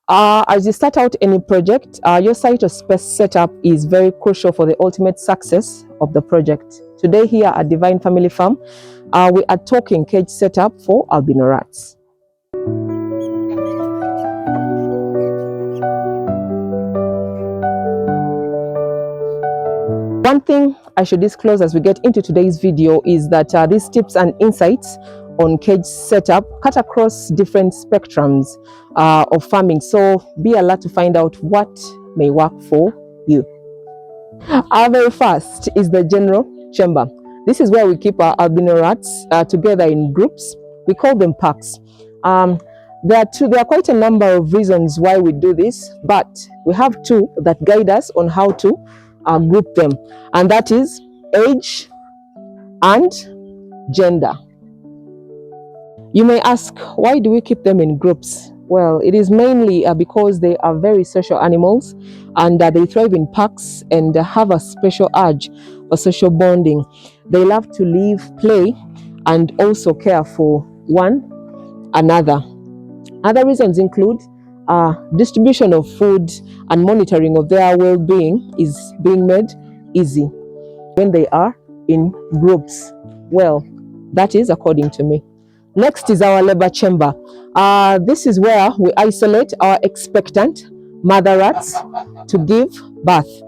As you start out any project, your site or space setup is very crucial for the ultimate success of the project. Today here at Divine Family Farm, we are talking cage setup for albino rats. One thing I should disclose as we get into today's video is that these tips and insights on cage setup cut across different spectrums of farming, so be alert to find out what may work for you. Our very first is the general chamber. This is where we keep our albino rats together in groups. We call them packs. There are quite a number of reasons why we do this, but we have two that guide us on how to group them, and that is age and gender. You may ask, why do we keep them in groups? Well, it is mainly because they are very social animals, and they thrive in packs and have a special urge for social bonding. They love to live, play, and also care for one another. Other reasons include distribution of food and monitoring of their well-being is being made easy when they are in groups. Well, that is according to me. Next is our labor chamber. This is where we isolate our expectant mother rats to give birth.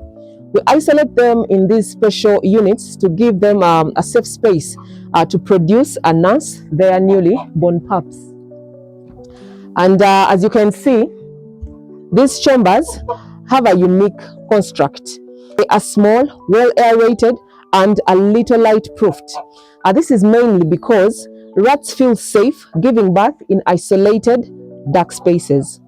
We isolate them in these special units to give them a safe space to produce and nurse their newly born pups. And as you can see, these chambers have a unique construct. They are small, well aerated, and a little light-proofed. This is mainly because rats feel safe giving birth in isolated, dark spaces.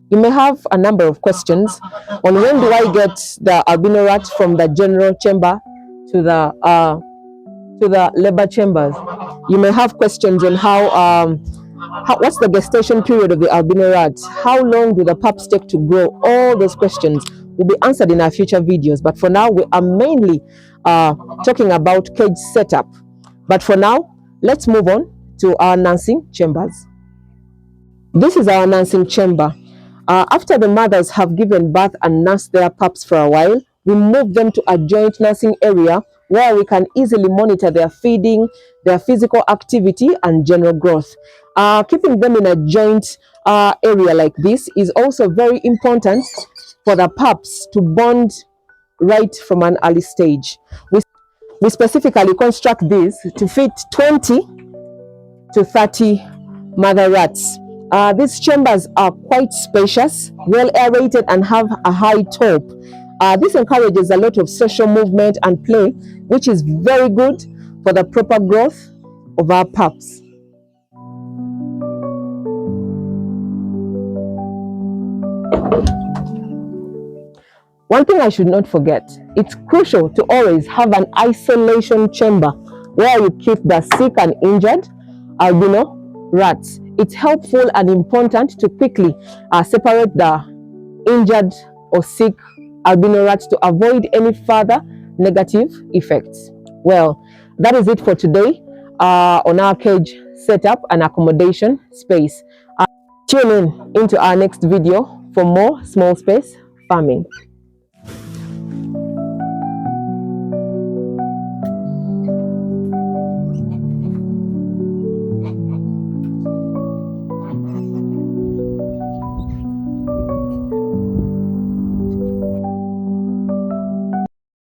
You may have a number of questions on when do I get the albino rat from the general chamber to the labor chambers. You may have questions on what's the gestation period of the albino rat? How long do the pups take to grow? All those questions will be answered in our future videos. But for now, we are mainly talking about cage setup. But for now, let's move on to our nursing chambers. This is our nursing chamber. After the mothers have given birth and nursed their pups for a while, we move them to a joint nursing area where we can easily monitor their feeding, their physical activity, and general growth. Keeping them in a joint area like this is also very important for the pups to bond right from an early stage. We specifically construct these to fit 20 to 30 mother rats. These chambers are quite spacious, well aerated, and have a high top. This encourages a lot of social movement and play, which is very good for the proper growth of our pups. One thing I should not forget, it's crucial to always have an isolation chamber where you keep the sick and injured albino rats. It's helpful and important to quickly separate the injured or sick albino rats to avoid any further negative effects. Well, that is it for today on our cage setup and accommodation space. Tune in into our next video for more small space farming.